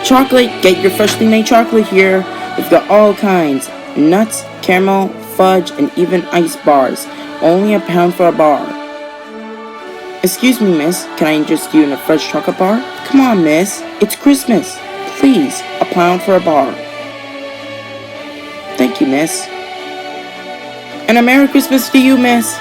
Chocolate, get your freshly made chocolate here. We've got all kinds. Nuts, caramel, fudge, and even ice bars. Only £1 for a bar. Excuse me, miss. Can I interest you in a fresh chocolate bar? Come on, miss. It's Christmas. Please, £1 for a bar. Thank you, miss. And a Merry Christmas to you, miss.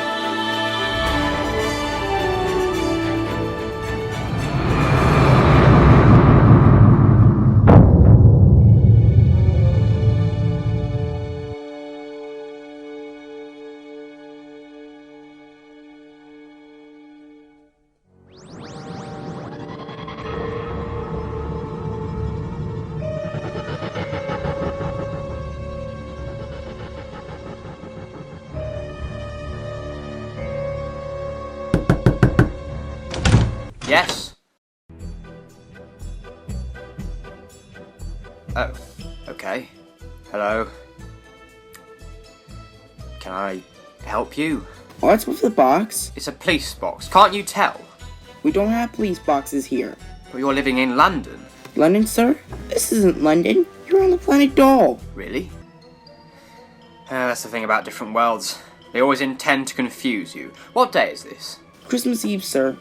Yes? Oh, okay. Hello. Can I help you? What's with the box? It's a police box. Can't you tell? We don't have police boxes here. But you're living in London. London, sir? This isn't London. You're on the planet Doll. Really? That's the thing about different worlds. They always intend to confuse you. What day is this? Christmas Eve, sir.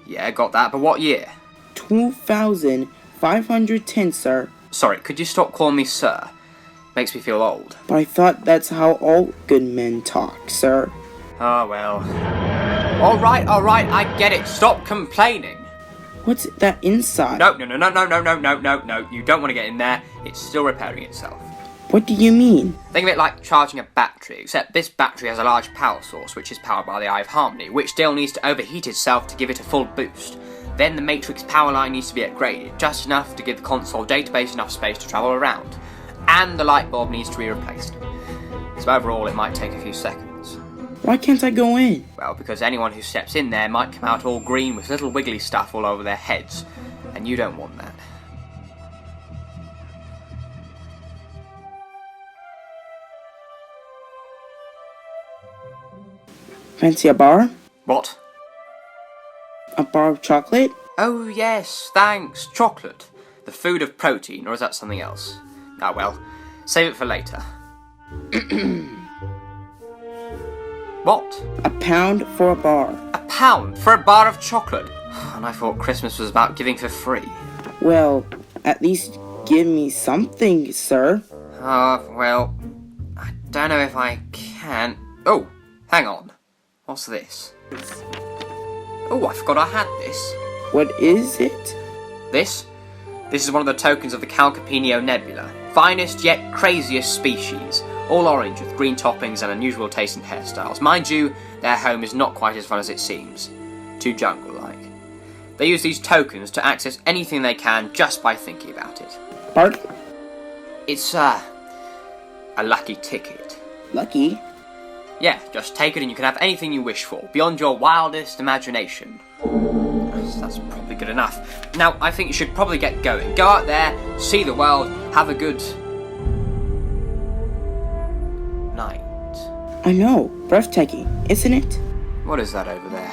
Yeah, got that, but what year? 2510, sir. Sorry, could you stop calling me sir? Makes me feel old. But I thought that's how all good men talk, sir. Oh, well. Alright, I get it. Stop complaining. What's that inside? No. You don't want to get in there. It's still repairing itself. What do you mean? Think of it like charging a battery, except this battery has a large power source, which is powered by the Eye of Harmony, which still needs to overheat itself to give it a full boost. Then the Matrix power line needs to be upgraded, just enough to give the console database enough space to travel around. And the light bulb needs to be replaced. So overall, it might take a few seconds. Why can't I go in? Well, because anyone who steps in there might come out all green with little wiggly stuff all over their heads, and you don't want that. Fancy a bar? What? A bar of chocolate? Oh yes, thanks. Chocolate. The food of protein, or is that something else? Ah well, save it for later. What? £1 for a bar. £1 for a bar of chocolate? And I thought Christmas was about giving for free. Well, at least give me something, sir. Well, I don't know if I can. Oh, hang on. What's this? Oh, I forgot I had this. What is it? This? This is one of the tokens of the Calcapinio Nebula. Finest yet craziest species. All orange with green toppings and unusual taste and hairstyles. Mind you, their home is not quite as fun as it seems. Too jungle-like. They use these tokens to access anything they can just by thinking about it. Pardon? It's, a lucky ticket. Lucky? Yeah, just take it and you can have anything you wish for, beyond your wildest imagination. That's probably good enough. Now, I think you should probably get going. Go out there, see the world, have a good night. I know, breathtaking, isn't it? What is that over there?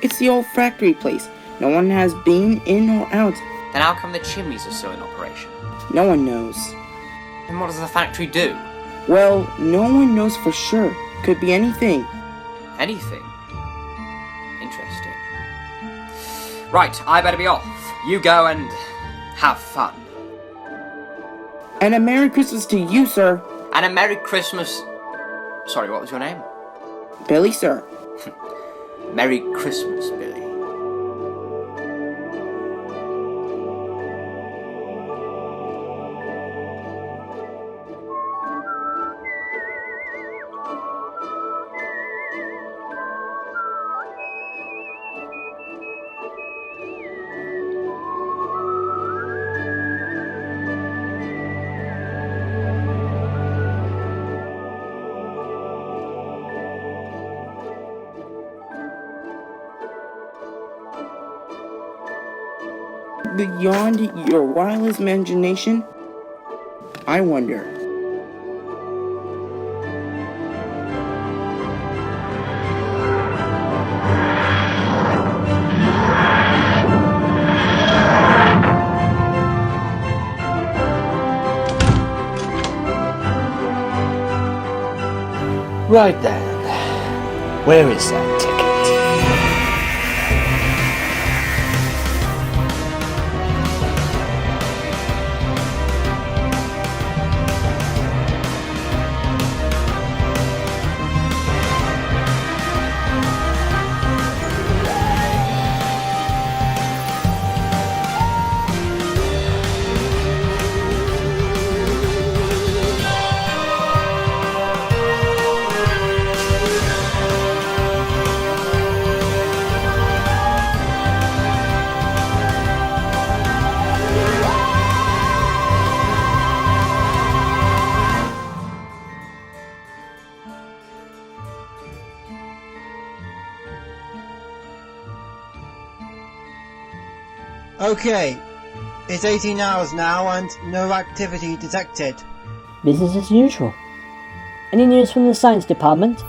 It's the old factory place. No one has been in or out. Then how come the chimneys are still in operation? No one knows. And what does the factory do? Well, no one knows for sure. Could be anything. Anything? Interesting. Right, I better be off. You go and have fun. And a Merry Christmas to you, sir. And a Merry Christmas... Sorry, what was your name? Billy, sir. Merry Christmas, Billy. Beyond your wildest imagination, I wonder. Right then. Where is that ticket? Okay, it's 18 hours now and no activity detected. Business as usual. Any news from the science department?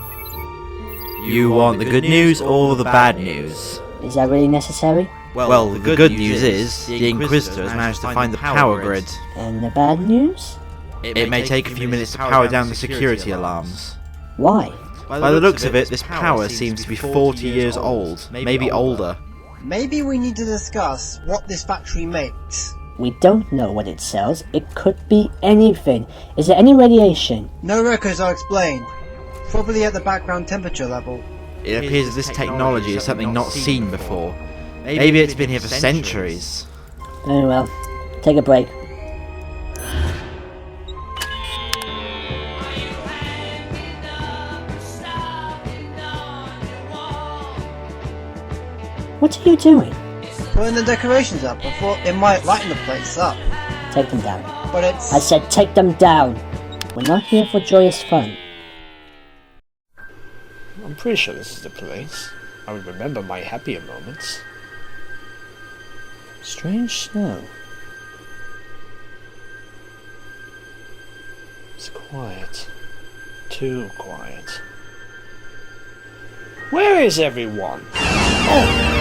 You want the good news or the bad news? Is that really necessary? Well, the good news is the Inquisitor has managed to find the power grid. And the bad news? It may take a few minutes to power down the security alarms. Why? By the looks of it, this power seems to be 40 years old, maybe older. Maybe we need to discuss what this factory makes. We don't know what it sells. It could be anything. Is there any radiation? No records are explained. Probably at the background temperature level. It appears that this technology is something not seen before. Maybe it's been here for centuries. Very well. Take a break. What are you doing? Putting the decorations up. I thought it might lighten the place up. Take them down. But it's... I said take them down. We're not here for joyous fun. I'm pretty sure this is the place. I would remember my happier moments. Strange snow. It's quiet. Too quiet. Where is everyone? Oh!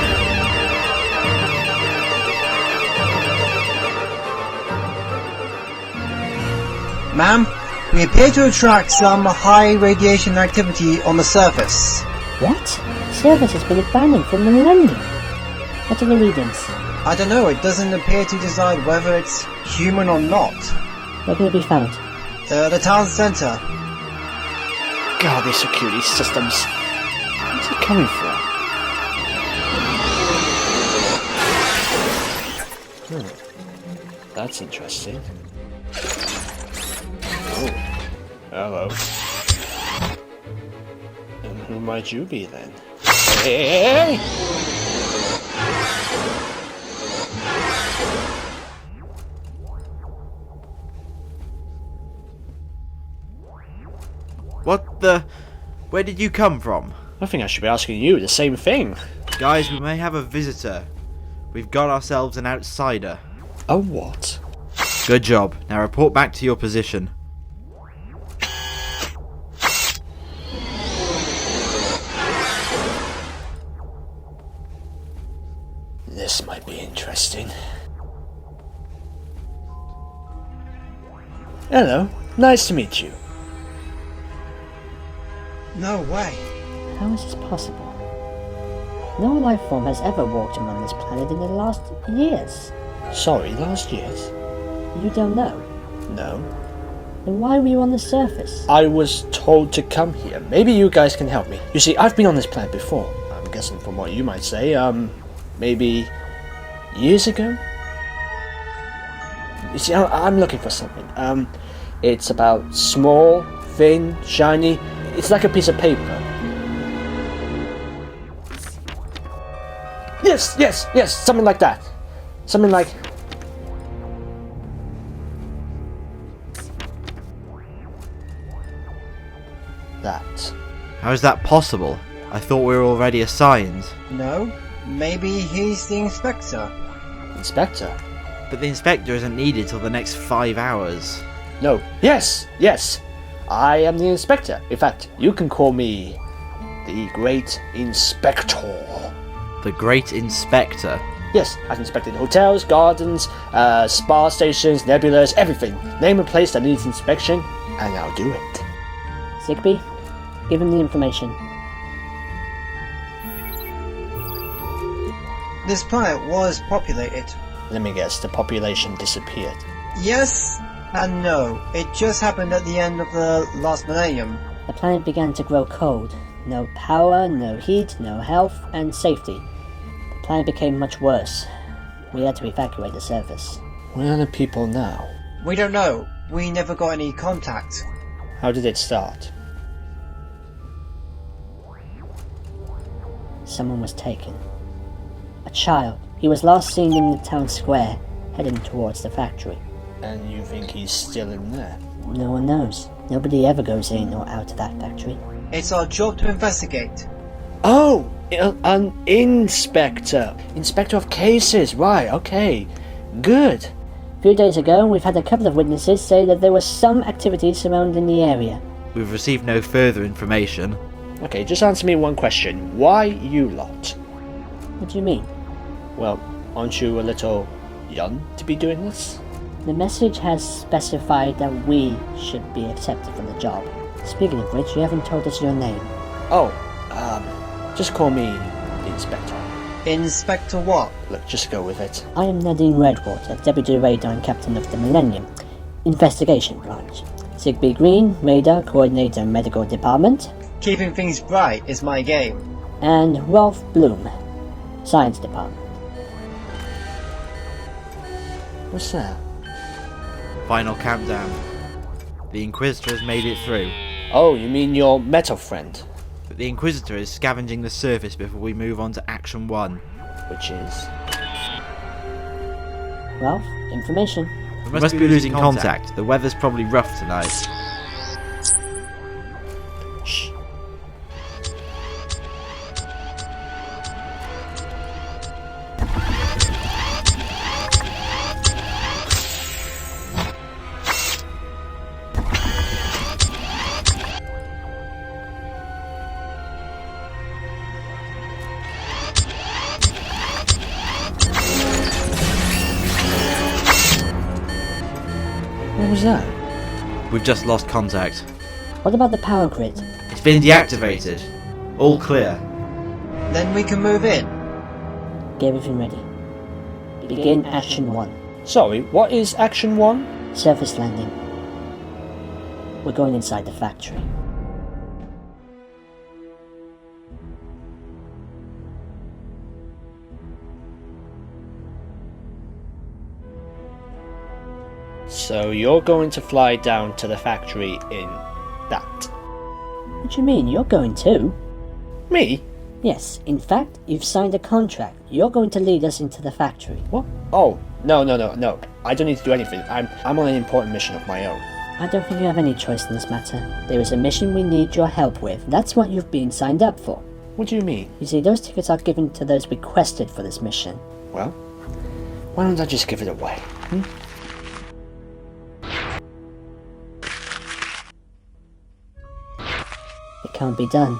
Ma'am, we appear to attract some high radiation activity on the surface. What? Service has been abandoned for millennia. What are the readings? I don't know, it doesn't appear to decide whether it's human or not. Where can it be found? The town centre. God, these security systems. Where's it coming from? That's interesting. Oh, hello. And who might you be then? Hey! What the... Where did you come from? I think I should be asking you the same thing. Guys, we may have a visitor. We've got ourselves an outsider. A what? Good job. Now report back to your position. This might be interesting. Hello, nice to meet you. No way. How is this possible? No life form has ever walked around this planet in the last years. Sorry, last year's? You don't know? No. Then why were you on the surface? I was told to come here. Maybe you guys can help me. You see, I've been on this planet before. I'm guessing from what you might say, maybe years ago? You see, I'm looking for something. It's about small, thin, shiny. It's like a piece of paper. Yes, something like that. Something like... that. How is that possible? I thought we were already assigned. No, maybe he's the inspector. Inspector? But the inspector isn't needed till the next 5 hours. No. Yes. I am the inspector. In fact, you can call me the Great Inspector. The Great Inspector? Yes, I've inspected hotels, gardens, spa stations, nebulas, everything. Name a place that needs inspection, and I'll do it. Sigby, Give him the information. This planet was populated. Let me guess, the population disappeared. Yes and no. It just happened at the end of the last millennium. The planet began to grow cold. No power, no heat, no health, and safety. The planet became much worse. We had to evacuate the surface. Where are the people now? We don't know. We never got any contact. How did it start? Someone was taken. A child. He was last seen in the town square, heading towards the factory. And you think he's still in there? No one knows. Nobody ever goes in or out of that factory. It's our job to investigate. Oh! An inspector! Inspector of cases, right, okay. Good. A few days ago, we've had a couple of witnesses say that there was some activity surrounding the area. We've received no further information. Okay, just answer me one question. Why you lot? What do you mean? Well, aren't you a little young to be doing this? The message has specified that we should be accepted for the job. Speaking of which, you haven't told us your name. Oh, just call me Inspector. Inspector what? Look, just go with it. I am Nadine Redwater, Deputy Radar and Captain of the Millennium Investigation Branch. Sigby Green, Radar Coordinator Medical Department. Keeping things bright is my game. And Rolf Bloom, Science Department. What's that? Final countdown. The Inquisitor has made it through. Oh, you mean your metal friend? But the Inquisitor is scavenging the surface before we move on to Action 1. Which is... Rolf, information. We must be losing contact. The weather's probably rough tonight. Shh. What was that? We've just lost contact. What about the power grid? It's been deactivated. All clear. Then we can move in. Get everything ready. Begin Action 1. Sorry, what is Action 1? Surface landing. We're going inside the factory. So you're going to fly down to the factory in that? What do you mean? You're going too? Me? Yes, in fact, you've signed a contract. You're going to lead us into the factory. What? Oh, no. I don't need to do anything. I'm on an important mission of my own. I don't think you have any choice in this matter. There is a mission we need your help with. That's what you've been signed up for. What do you mean? You see, those tickets are given to those requested for this mission. Well, why don't I just give it away? It can't be done.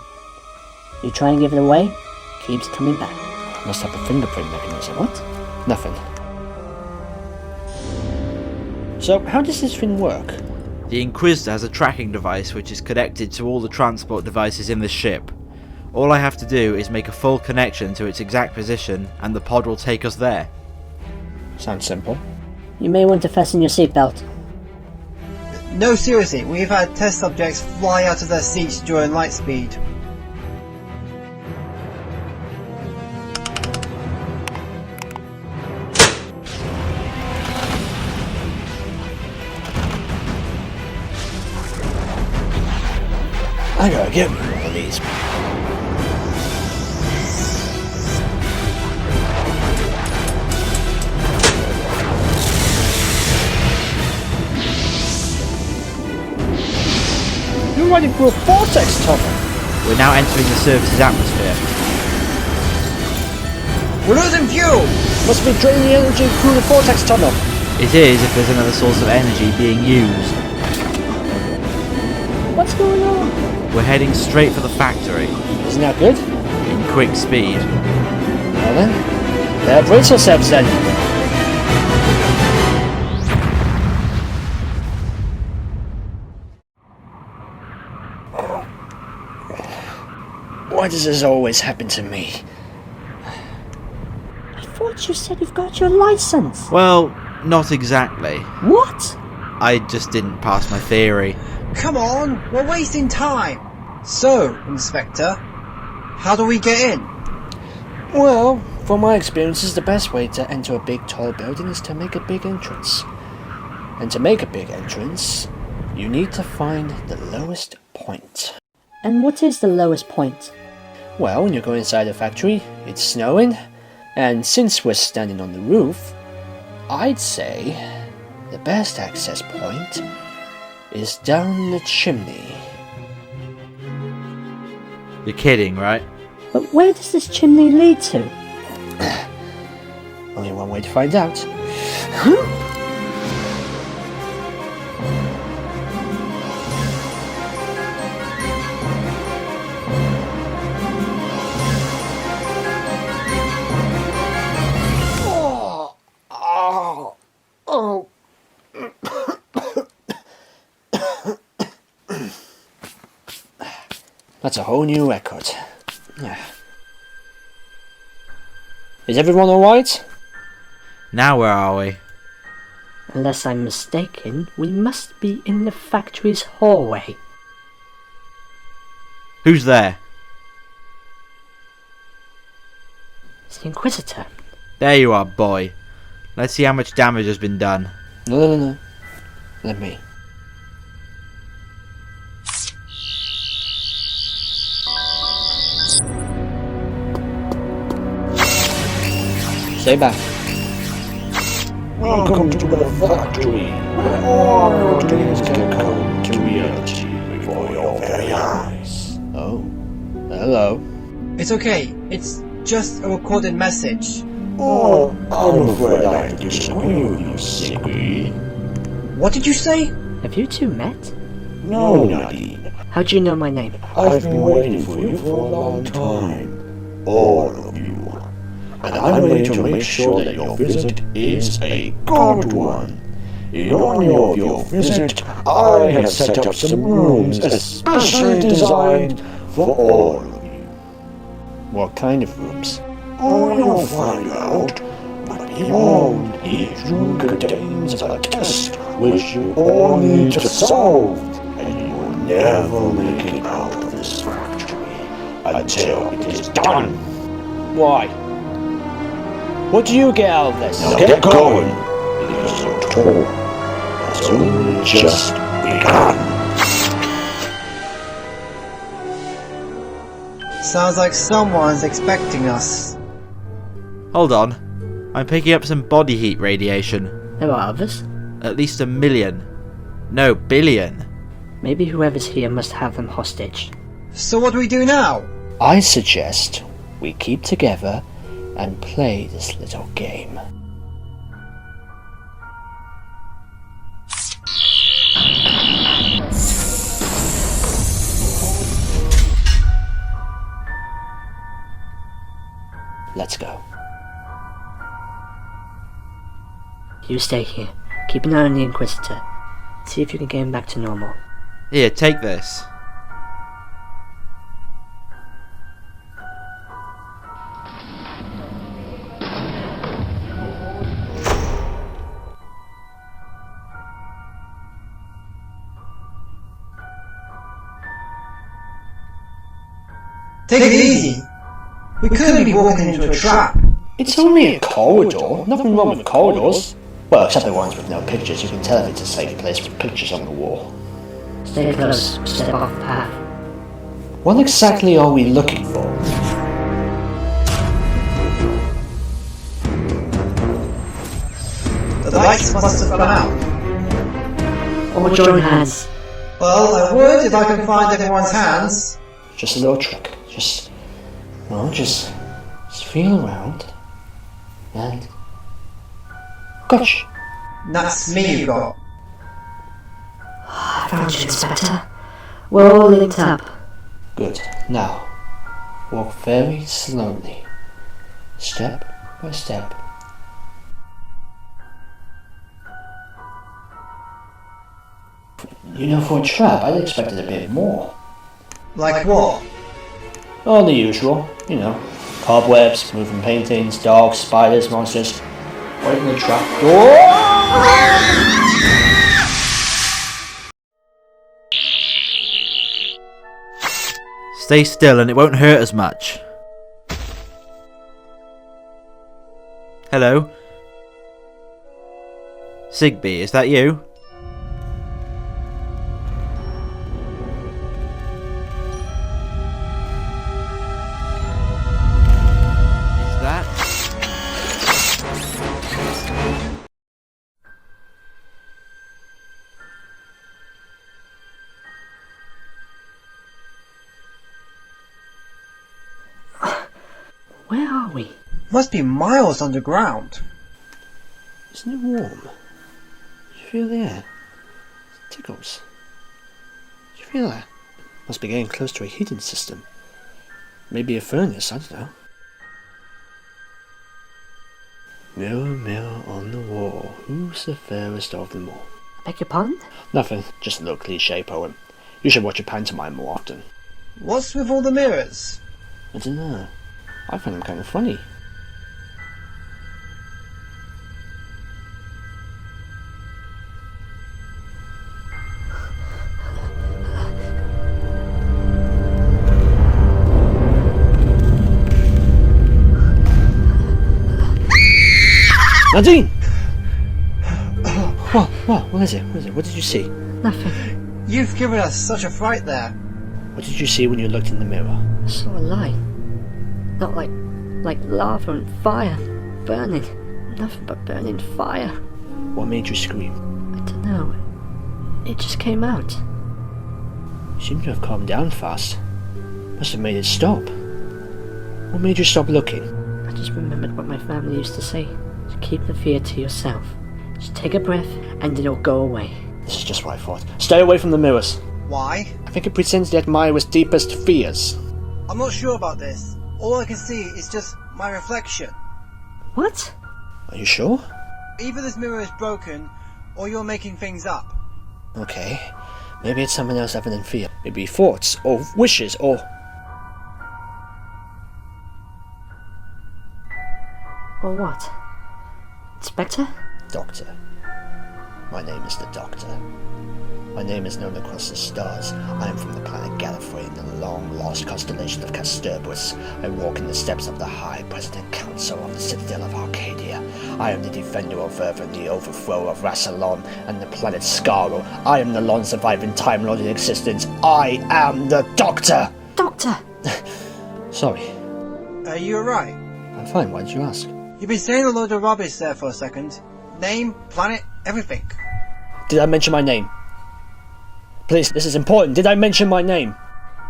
You try and give it away, keeps coming back. Must have a fingerprint mechanism. What? Nothing. So, how does this thing work? The Inquisitor has a tracking device which is connected to all the transport devices in the ship. All I have to do is make a full connection to its exact position and the pod will take us there. Sounds simple. You may want to fasten your seatbelt. No, seriously, we've had test subjects fly out of their seats during light speed. I gotta get one of these. You're running through a vortex tunnel. We're now entering the surface's atmosphere. We're losing fuel! Must be draining the energy through the vortex tunnel. It is if there's another source of energy being used. What's going on? We're heading straight for the factory, Isn't that good? in quick speed. Well then, brace yourselves then. Why does this always happen to me? I thought you said you've got your license. Well, not exactly. What? I just didn't pass my theory. Come on, we're wasting time. So, Inspector, how do we get in? Well, from my experiences, the best way to enter a big tall building is to make a big entrance. And to make a big entrance, you need to find the lowest point. And what is the lowest point? Well, when you go inside the factory, it's snowing, and since we're standing on the roof, I'd say the best access point is down the chimney. You're kidding, right? But where does this chimney lead to? Only one way to find out. That's a whole new record. Is everyone alright? Now where are we? Unless I'm mistaken, we must be in the factory's hallway. Who's there? It's the Inquisitor. There you are, boy. Let's see how much damage has been done. No. Let me. Stay back. Welcome to the factory, where all your dreams can come to reality before your very eyes. Oh. Hello. It's okay, it's just a recorded message. Oh, I'm afraid I have to disagree with you, Sigby. What did you say? Have you two met? No, Nadine. How do you know my name? I've been waiting for you for a long time. All of you. And I'm ready to make sure that your visit is a good one. In honor of your visit, I have set up some rooms especially designed for all of you. What kind of rooms? Oh, you'll find out. But beyond, each room contains a test which you all need to solve. And you will never make it out of this factory until it is done. Why? What do you get out of this? Now get going, because your tour has only just begun. Sounds like someone's expecting us. Hold on. I'm picking up some body heat radiation. There are others. At least 1 million. No, billion. Maybe whoever's here must have them hostage. So what do we do now? I suggest we keep together and play this little game. Let's go. You stay here. Keep an eye on the Inquisitor. See if you can get him back to normal. Here, take this. Take it easy. We could be walking into a trap. It's only a corridor. Nothing wrong with corridors. Well, except the ones with no pictures. You can tell if it's a safe place with pictures on the wall. Stay close. Step off the path. What exactly are we looking for? The lights must have gone out. Or join hands. Well, I would if I could find everyone's hands. Just a little trick. Just feel around and gosh. That's me you got. I found you, Inspector. We're all linked up. Good. Now, walk very slowly, step by step. You know, for a trap, I'd expected a bit more. Like what? All the usual, you know. Cobwebs, moving paintings, dogs, spiders, monsters. Right in the trap door. Stay still and it won't hurt as much. Hello? Sigby, is that you? Is that? Where are we? Must be miles underground. Isn't it warm? Do you feel the air? It tickles. Do you feel that? Must be getting close to a heating system. Maybe a furnace, I don't know. Mirror, mirror on the wall, who's the fairest of them all? Beg your pardon? Nothing, just a little cliche poem. You should watch a pantomime more often. What's with all the mirrors? I don't know. I find them kind of funny. Nadine! What is it? What is it? What did you see? Nothing. You've given us such a fright there. What did you see when you looked in the mirror? I saw a light. Not like lava and fire. Burning. Nothing but burning fire. What made you scream? I don't know. It just came out. You seem to have calmed down fast. Must have made it stop. What made you stop looking? I just remembered what my family used to say. To keep the fear to yourself. Just take a breath and it'll go away. This is just what I thought. Stay away from the mirrors. Why? I think it presents the admirer's deepest fears. I'm not sure about this. All I can see is just my reflection. What? Are you sure? Either this mirror is broken, or you're making things up. Okay. Maybe it's something else other than fear. Maybe thoughts, or wishes, or... Or what? Inspector? Doctor. My name is the Doctor. My name is known across the stars. I am from the planet Gallifrey in the long-lost constellation of Casterbarus. I walk in the steps of the High President Council of the Citadel of Arcadia. I am the defender of Earth and the overthrow of Rassilon and the planet Skaro. I am the lone surviving Time Lord in existence. I am the Doctor! Doctor! Sorry. Are you alright? I'm fine, why did you ask? You've been saying a load of rubbish there for a second. Name, planet, everything. Did I mention my name? Please, this is important. Did I mention my name?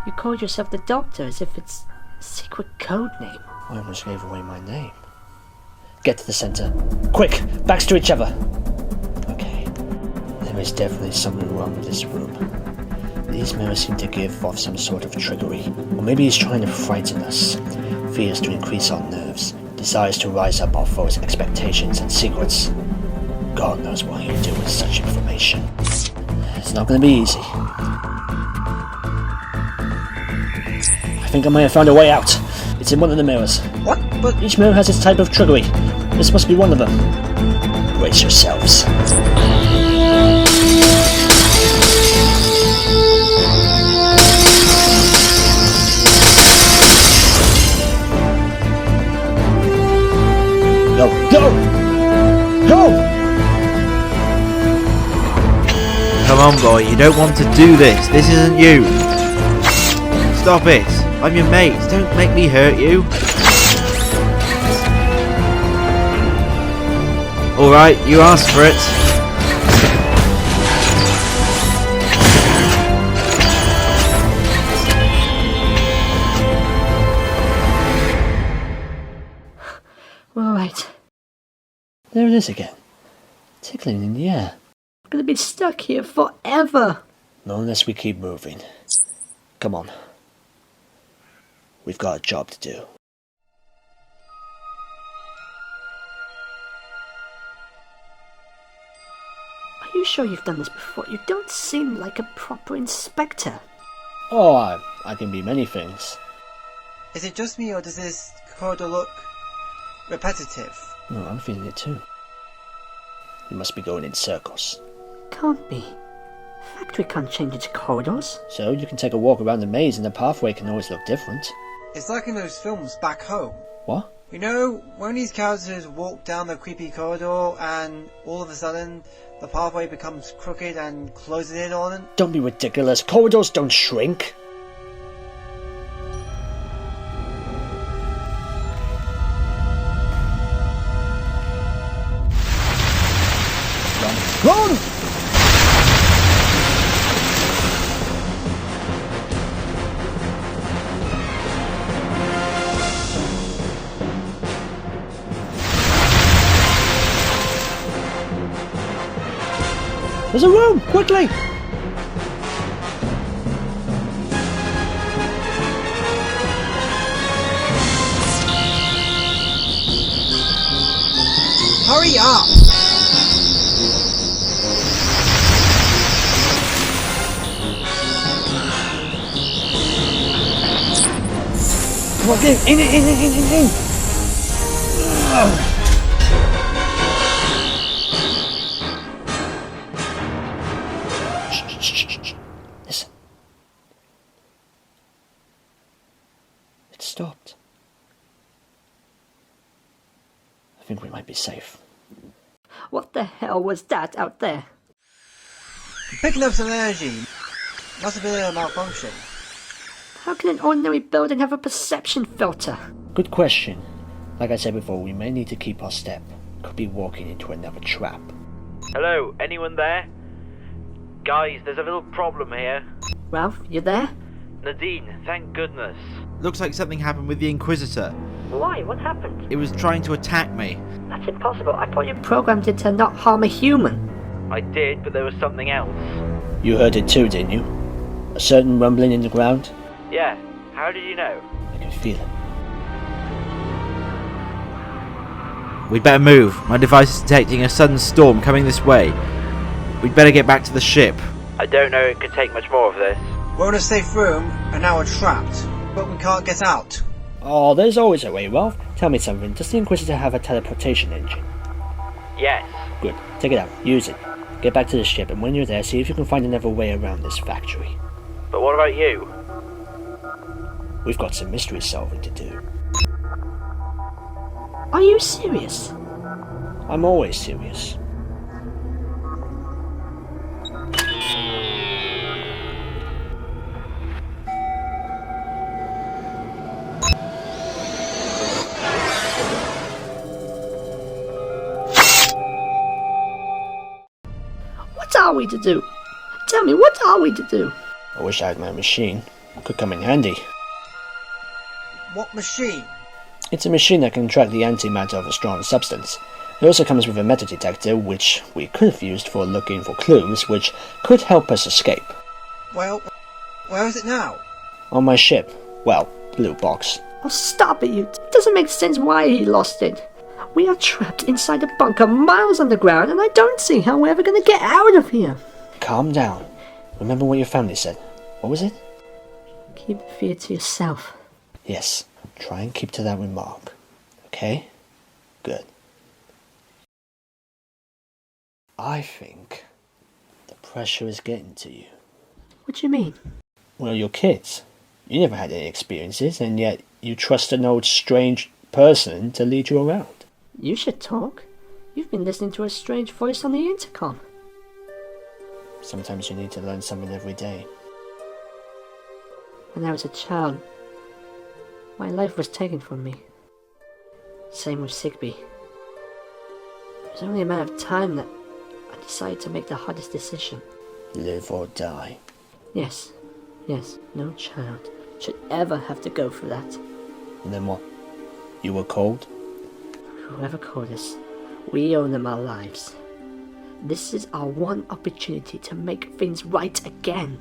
You called yourself the Doctor as if it's a secret code name. I almost gave away my name. Get to the center. Quick! Backs to each other! Okay. There is definitely something wrong with this room. These mirrors seem to give off some sort of trickery. Or maybe he's trying to frighten us. Fears to increase our nerves. Desires to rise up our foes' expectations and secrets. God knows what he'll do with such information. It's not going to be easy. I think I may have found a way out. It's in one of the mirrors. What? But Each mirror has its type of trickery. This must be one of them. Brace yourselves. Go! Go! Go! Come on, boy, you don't want to do this. This isn't you. Stop it. I'm your mate. Don't make me hurt you. Alright, you asked for it. We're alright. There it is again. Tickling in the air. We're gonna be stuck here forever. Not unless we keep moving. Come on. We've got a job to do. Are you sure you've done this before? You don't seem like a proper inspector. Oh, I can be many things. Is it just me, or does this corridor look repetitive? No, I'm feeling it too. You must be going in circles. Can't be. Factory can't change its corridors. So you can take a walk around the maze and the pathway can always look different. It's like in those films back home. What? You know, when these characters walk down the creepy corridor and all of a sudden the pathway becomes crooked and closes in on them? Don't be ridiculous. Corridors don't shrink. Run! There's a room! Quickly! Hurry up! Come on, in! Shh. Listen. It stopped. I think we might be safe. What the hell was that out there? Picking up some energy. Must have been a malfunction. How can an ordinary building have a perception filter? Good question. Like I said before, we may need to keep our step. Could be walking into another trap. Hello, anyone there? Guys, there's a little problem here. Ralph, you there? Nadine, thank goodness. Looks like something happened with the Inquisitor. Why? What happened? It was trying to attack me. That's impossible. I thought you programmed it to not harm a human. I did, but there was something else. You heard it too, didn't you? A certain rumbling in the ground? Yeah, how did you know? I can feel it. We'd better move. My device is detecting a sudden storm coming this way. We'd better get back to the ship. I don't know it could take much more of this. We're in a safe room, and now we're trapped. But we can't get out. Oh, there's always a way, Rolf. Tell me something. Does the Inquisitor have a teleportation engine? Yes. Good. Take it out. Use it. Get back to the ship, and when you're there, see if you can find another way around this factory. But what about you? We've got some mystery solving to do. Are you serious? I'm always serious. What are we to do? Tell me, what are we to do? I wish I had my machine. Could come in handy. What machine? It's a machine that can track the antimatter of a strong substance. It also comes with a metal detector, which we could have used for looking for clues, which could help us escape. Well, where is it now? On my ship. Well, blue box. Oh, stop it, you. It doesn't make sense why he lost it. We are trapped inside a bunker miles underground, and I don't see how we're ever going to get out of here. Calm down. Remember what your family said. What was it? Keep fear to yourself. Yes. Try and keep to that remark. Okay? Good. I think the pressure is getting to you. What do you mean? Well, you're kids. You never had any experiences, and yet you trust an old strange person to lead you around. You should talk. You've been listening to a strange voice on the intercom. Sometimes you need to learn something every day. When I was a child, my life was taken from me. Same with Sigby. It was only a matter of time that I decided to make the hardest decision. Live or die. Yes, no child should ever have to go through that. And then what? You were cold? Whoever called us, we owe them our lives. This is our one opportunity to make things right again.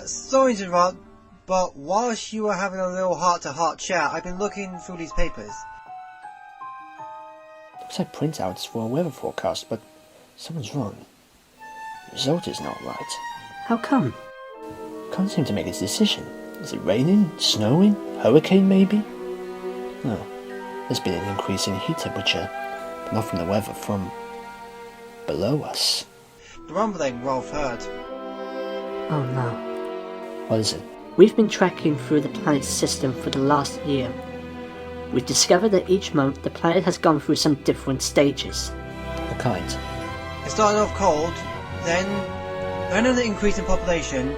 Sorry to interrupt, but whilst you were having a little heart-to-heart chat, I've been looking through these papers. Looks like printouts for a weather forecast, but something's wrong. The result is not right. How come? Can't seem to make its decision. Is it raining? Snowing? Hurricane maybe? No, there's been an increase in heat temperature, but not from the weather, from below us. The rumbling Rolf heard. Oh no. What is it? We've been tracking through the planet's system for the last year. We've discovered that each month the planet has gone through some different stages. What kind? It started off cold, then an increase in population,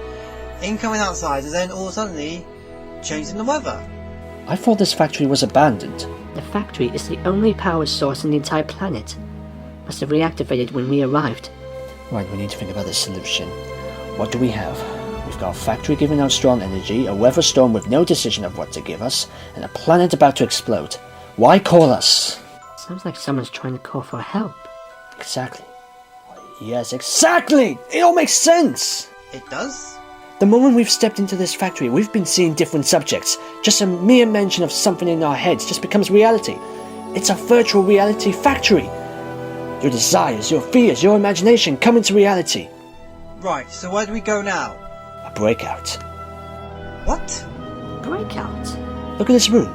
incoming outsiders, and then all suddenly change in the weather. I thought this factory was abandoned. The factory is the only power source on the entire planet. Must have reactivated when we arrived. Right, we need to think about the solution. What do we have? We've got a factory giving out strong energy, a weather storm with no decision of what to give us, and a planet about to explode. Why call us? Sounds like someone's trying to call for help. Exactly. Yes, exactly! It all makes sense! It does? The moment we've stepped into this factory, we've been seeing different subjects. Just a mere mention of something in our heads just becomes reality. It's a virtual reality factory. Your desires, your fears, your imagination come into reality. Right, so where do we go now? A breakout. What? Breakout? Look at this room.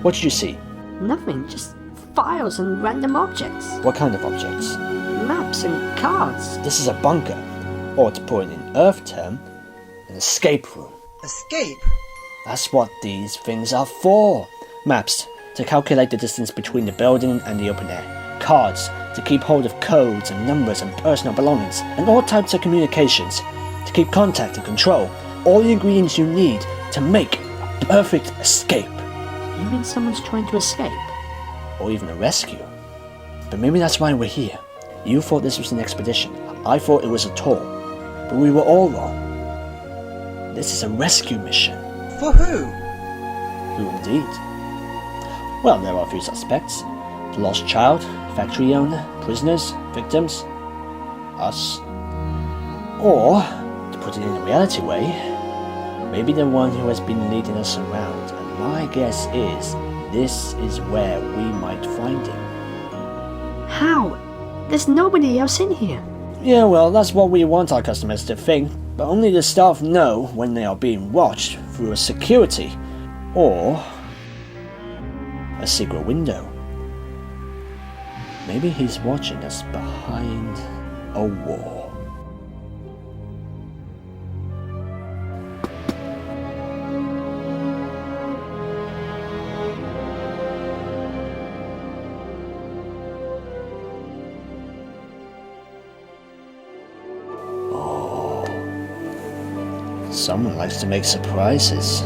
What did you see? Nothing, just files and random objects. What kind of objects? Maps and cards. This is a bunker, or to put it in Earth term, an escape room. Escape? That's what these things are for. Maps, to calculate the distance between the building and the open air. Cards, to keep hold of codes and numbers and personal belongings, and all types of communications, to keep contact and control. All the ingredients you need to make a perfect escape. You mean someone's trying to escape? Or even a rescue. But maybe that's why we're here. You thought this was an expedition. I thought it was a tour. But we were all wrong. This is a rescue mission. For who? Who indeed? Well, there are a few suspects. The lost child, factory owner, prisoners, victims, us. Or, to put it in a reality way, maybe the one who has been leading us around. And my guess is, this is where we might find him. How? There's nobody else in here. Yeah, well, that's what we want our customers to think, but only the staff know when they are being watched through a security or a secret window. Maybe he's watching us behind a wall. Someone likes to make surprises.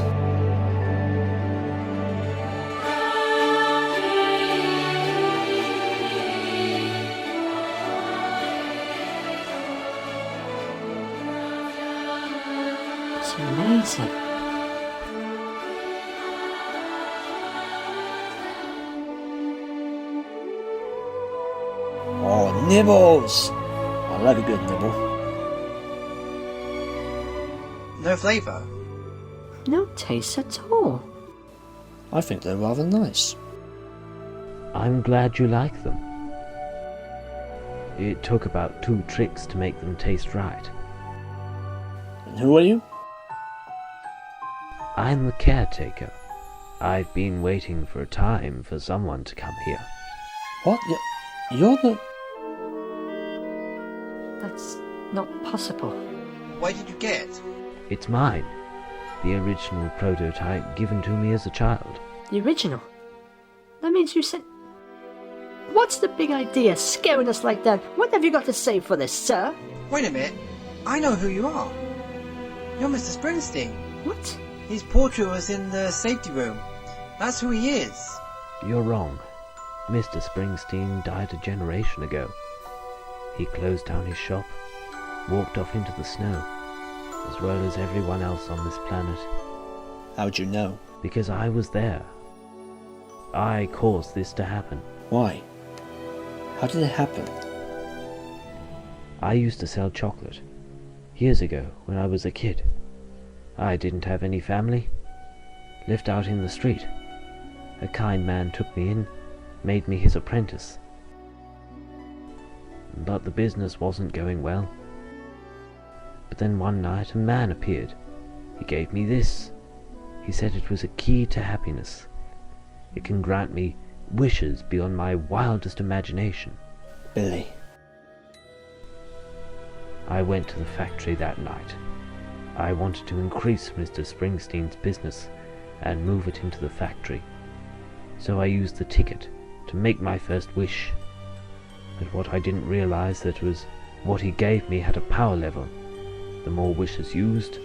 It's amazing. Oh, nibbles! I love a good nibble. No flavour? No taste at all. I think they're rather nice. I'm glad you like them. It took about 2 tricks to make them taste right. And who are you? I'm the caretaker. I've been waiting for a time for someone to come here. What? You're the... That's not possible. Why did you get it? It's mine. The original prototype given to me as a child. The original? That means you said... What's the big idea scaring us like that? What have you got to say for this, sir? Wait a minute. I know who you are. You're Mr. Springsteen. What? His portrait was in the safety room. That's who he is. You're wrong. Mr. Springsteen died a generation ago. He closed down his shop, walked off into the snow, as well as everyone else on this planet. How'd you know? Because I was there. I caused this to happen. Why? How did it happen? I used to sell chocolate. Years ago, when I was a kid. I didn't have any family. Lived out in the street. A kind man took me in, made me his apprentice. But the business wasn't going well. But then one night a man appeared. He gave me this. He said it was a key to happiness. It can grant me wishes beyond my wildest imagination. Billy. I went to the factory that night. I wanted to increase Mr. Springsteen's business and move it into the factory. So I used the ticket to make my first wish. But what I didn't realize that was what he gave me had a power level. The more wishes used,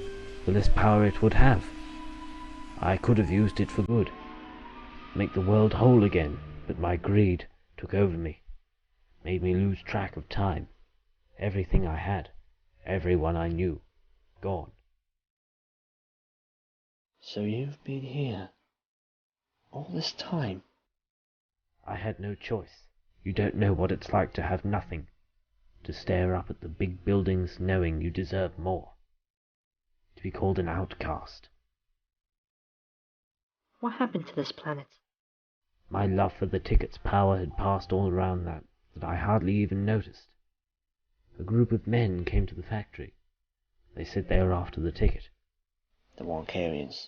the less power it would have. I could have used it for good, make the world whole again, but my greed took over me, made me lose track of time. Everything I had, everyone I knew, gone. So you've been here all this time? I had no choice. You don't know what it's like to have nothing, to stare up at the big buildings knowing you deserve more, to be called an outcast. What happened to this planet? My love for the ticket's power had passed all around that I hardly even noticed. A group of men came to the factory. They said they were after the ticket. The Wonkarians.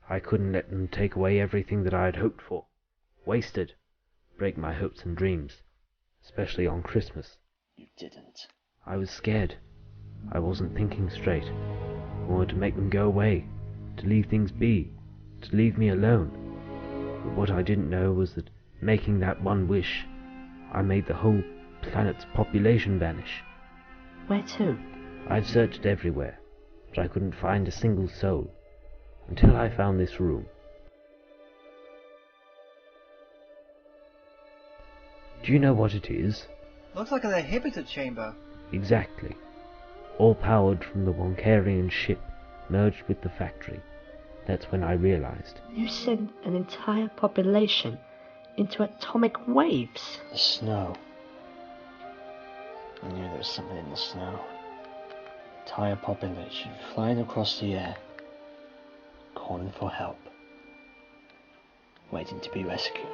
I couldn't let them take away everything that I had hoped for, wasted, break my hopes and dreams, especially on Christmas. You didn't. I was scared. I wasn't thinking straight. I wanted to make them go away, to leave things be, to leave me alone. But what I didn't know was that making that one wish, I made the whole planet's population vanish. Where to? I'd searched everywhere, but I couldn't find a single soul, until I found this room. Do you know what it is? Looks like an inhibitor chamber. Exactly. All powered from the Wonkarian ship, merged with the factory. That's when I realized. You sent an entire population into atomic waves. The snow. I knew there was something in the snow. Entire population flying across the air, calling for help, waiting to be rescued.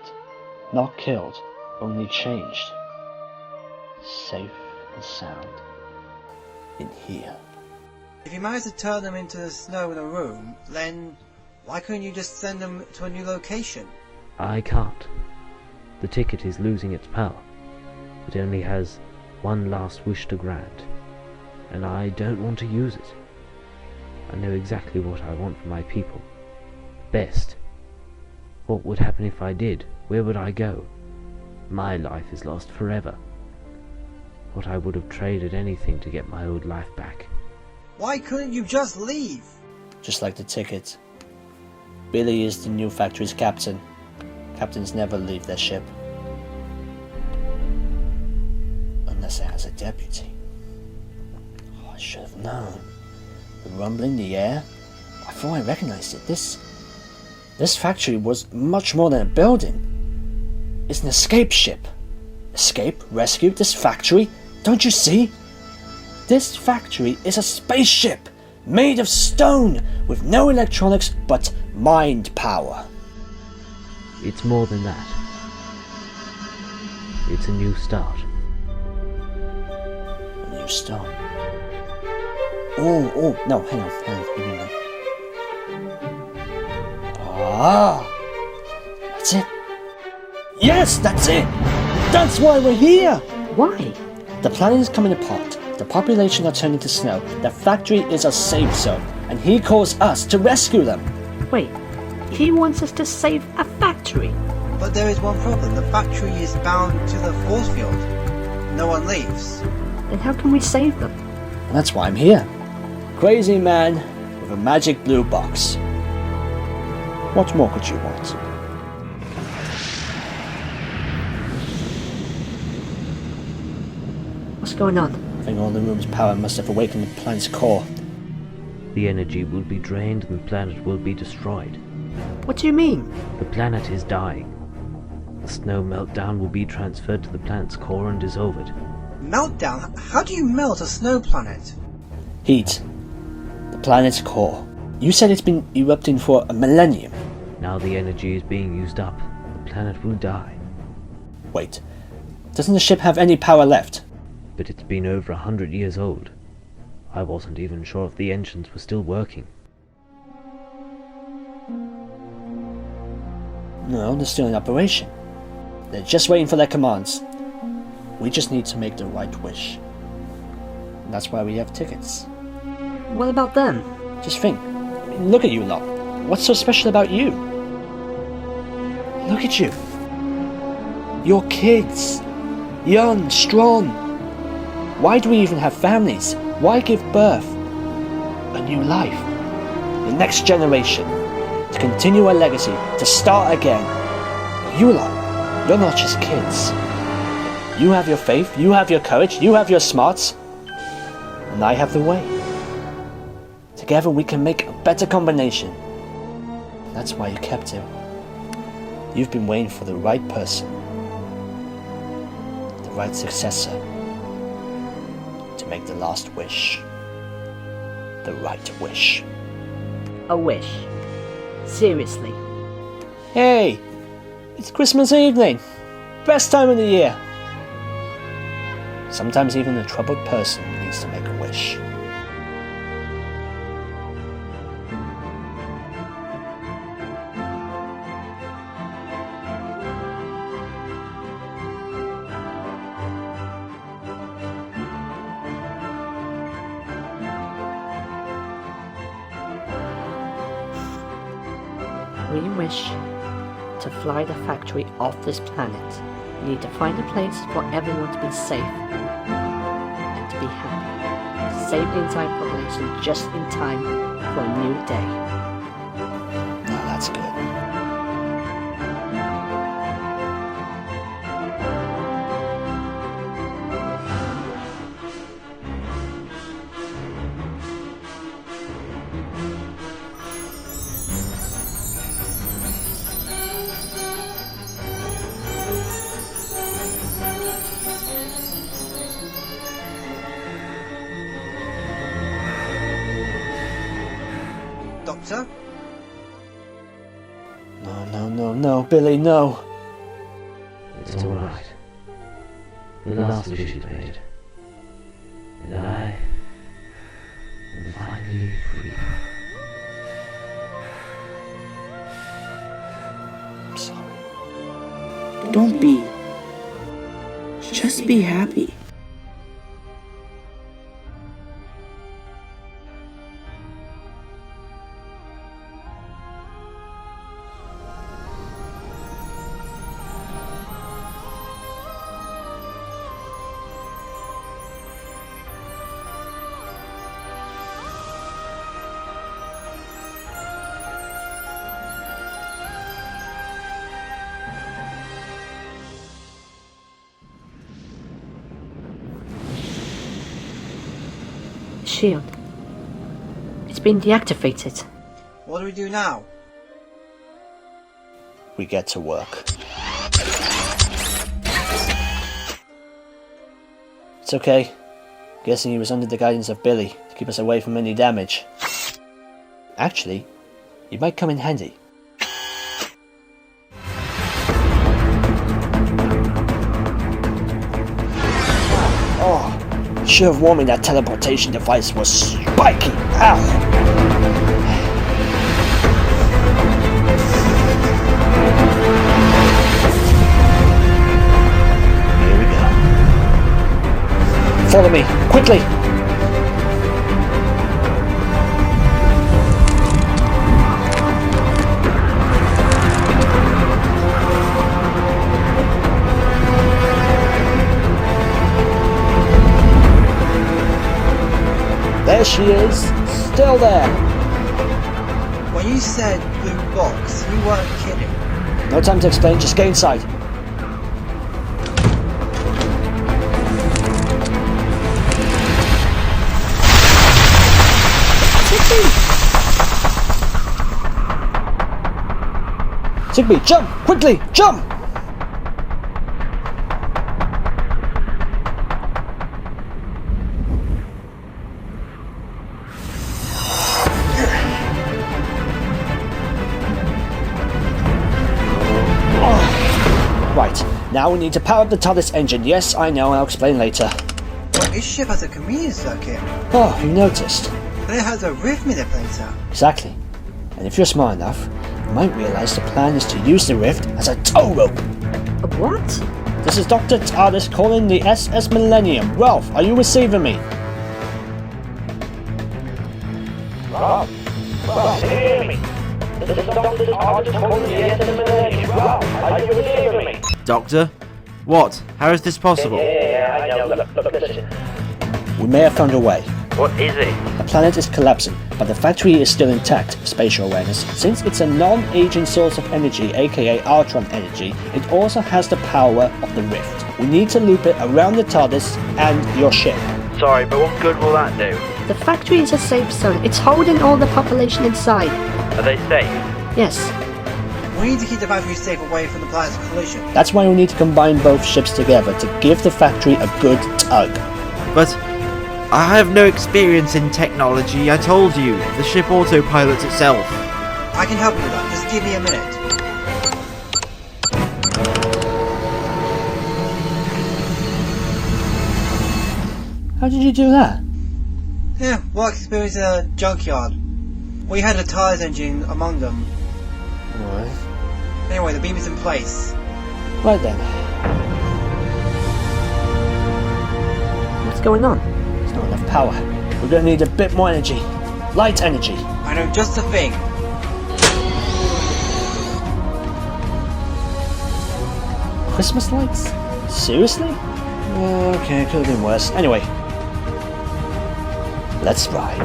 Not killed, only changed. Safe and sound. In here. If you managed to turn them into the snow in a room, then why couldn't you just send them to a new location? I can't. The ticket is losing its power. It only has one last wish to grant, and I don't want to use it. I know exactly what I want for my people. Best. What would happen if I did? Where would I go? My life is lost forever. What I would have traded anything to get my old life back. Why couldn't you just leave? Just like the ticket. Billy is the new factory's captain. Captains never leave their ship. Unless it has a deputy. Oh, I should have known. The rumbling in the air. I thought I recognized it. This factory was much more than a building. It's an escape ship. Escape? Rescue? This factory? Don't you see? This factory is a spaceship made of stone with no electronics but mind power. It's more than that. It's a new start. A new start. Oh, no, hang on, give me a minute. Ah, that's it. Yes, that's it. That's why we're here. Why? The planet is coming apart. The population are turning to snow. The factory is a safe zone, and he calls us to rescue them. Wait, he wants us to save a factory? But there is one problem. The factory is bound to the force field. No one leaves. Then how can we save them? And that's why I'm here. Crazy man with a magic blue box. What more could you want? What's going on? I think all the room's power must have awakened the planet's core. The energy will be drained and the planet will be destroyed. What do you mean? The planet is dying. The snow meltdown will be transferred to the planet's core and dissolve it. Meltdown? How do you melt a snow planet? Heat. The planet's core. You said it's been erupting for a millennium. Now the energy is being used up. The planet will die. Wait. Doesn't the ship have any power left? But it's been over 100 years old. I wasn't even sure if the engines were still working. No, they're still in operation. They're just waiting for their commands. We just need to make the right wish. And that's why we have tickets. What about them? Just think. Look at you lot. What's so special about you? Look at you. You're kids. Young, strong. Why do we even have families? Why give birth? A new life. The next generation. To continue a legacy. To start again. But you lot, you're not just kids. You have your faith, you have your courage, you have your smarts. And I have the way. Together we can make a better combination. That's why you kept him. You've been waiting for the right person. The right successor. To make the last wish. The right wish. A wish? Seriously? Hey! It's Christmas evening! Best time of the year! Sometimes even a troubled person needs to make a wish. We wish to fly the factory off this planet. We need to find a place for everyone to be safe and to be happy. To save the entire population just in time for a new day. Now that's good. Doctor? No, Billy, no. It's all right. The last wish is made. And I am finally free. I'm sorry. Don't be. Just be happy. Shield. It's been deactivated. What do we do now? We get to work. It's okay. Guessing he was under the guidance of Billy to keep us away from any damage. Actually, it might come in handy. Oh, should have warned me that teleportation device was spiky. Ow! Here we go. Follow me, quickly! There she is, still there. When you said blue box, you weren't kidding. No time to explain, just get inside. Sigby, jump! Quickly, jump! Right, now we need to power up the TARDIS engine. Yes, I know, I'll explain later. Well, this ship has a chameleon circuit. Oh, you noticed. And it has a rift manipulator. Exactly. And if you're smart enough, might realize the plan is to use the rift as a tow rope. A what? This is Dr. TARDIS calling the SS Millennium. Rolf, are you receiving me? Rolf, hear me. This is Dr. TARDIS calling the SS Millennium. Rolf, are you receiving me? Doctor? What? How is this possible? Yeah, I know. Look, listen. We may have found a way. What is it? The planet is collapsing, but the factory is still intact, spatial awareness. Since it's a non-aging source of energy, aka Artron energy, it also has the power of the rift. We need to loop it around the TARDIS and your ship. Sorry, but what good will that do? The factory is a safe zone. It's holding all the population inside. Are they safe? Yes. We need to keep the factory safe away from the planet's collision. That's why we need to combine both ships together to give the factory a good tug. But I have no experience in technology, I told you. The ship autopilots itself. I can help you with that. Just give me a minute. How did you do that? Yeah, work experience in a junkyard. We had a TARDIS engine among them. Alright. Anyway, the beam is in place. Right then. What's going on? There's not enough power. We're gonna need a bit more energy. Light energy. I know just the thing. Christmas lights? Seriously? Okay, could have been worse. Anyway. Let's ride.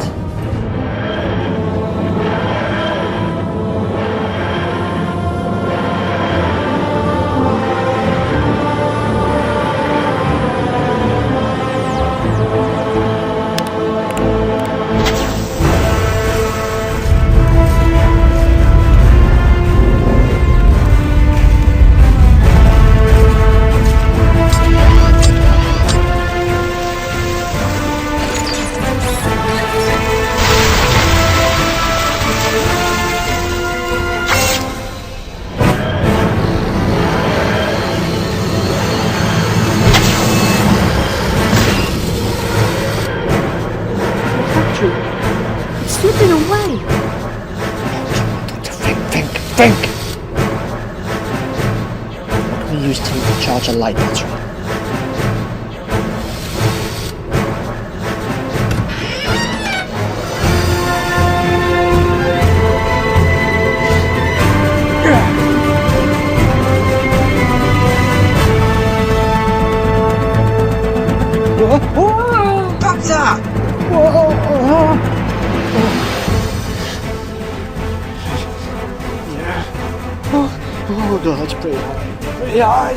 It's slipping away. Think! What can we use to charge a light battery? Doctor! Oh god, that's pretty high. Pretty high!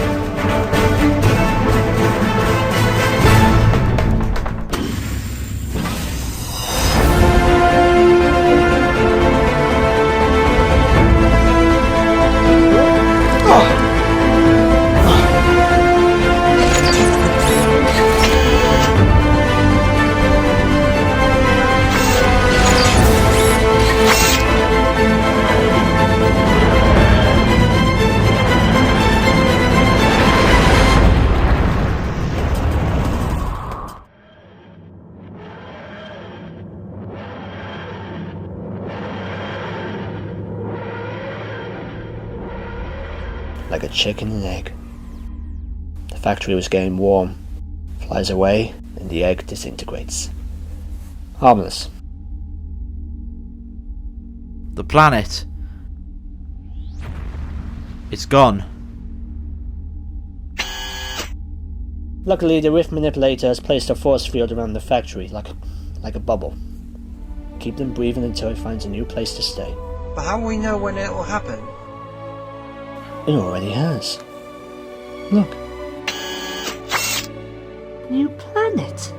Like a chicken and egg. The factory was getting warm, flies away, and the egg disintegrates. Harmless. The planet. It's gone. Luckily, the rift manipulator has placed a force field around the factory, like a bubble. Keep them breathing until it finds a new place to stay. But how will we know when it will happen? It already has. Look, New planet.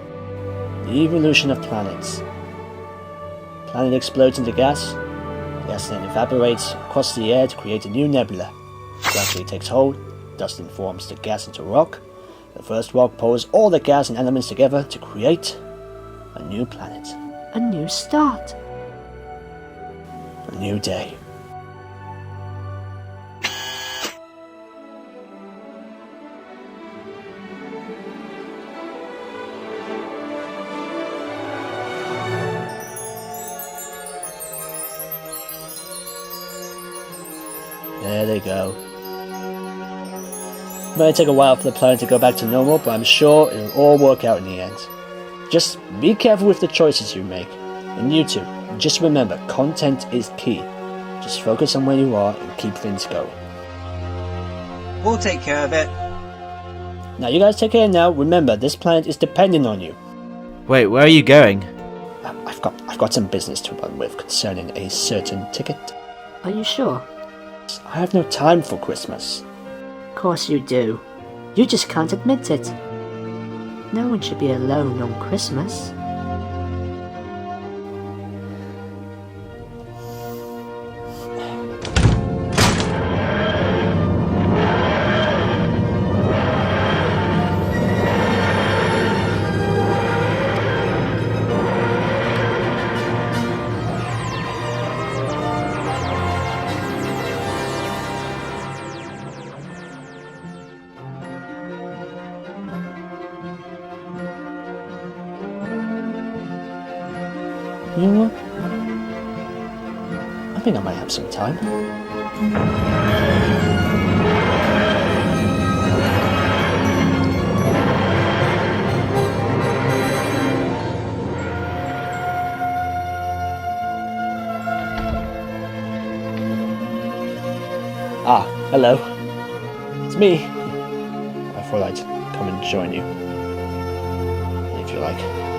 the evolution of planets. Planet explodes into gas. Gas then evaporates across the air to create a new nebula. Gravity takes hold. Dust then forms the gas into rock. The first rock pulls all the gas and elements together to create a new planet. A new start. A new day. they go. It might take a while for the planet to go back to normal, but I'm sure it'll all work out in the end. Just be careful with the choices you make. And you two, just remember, content is key. Just focus on where you are and keep things going. We'll take care of it. Now you guys take care now. Remember, this planet is depending on you. Wait, where are you going? I've got some business to run with concerning a certain ticket. Are you sure? I have no time for Christmas. Of course you do. You just can't admit it. No one should be alone on Christmas. You know what? I think I might have some time. Ah, hello. It's me. I thought I'd come and join you. If you like.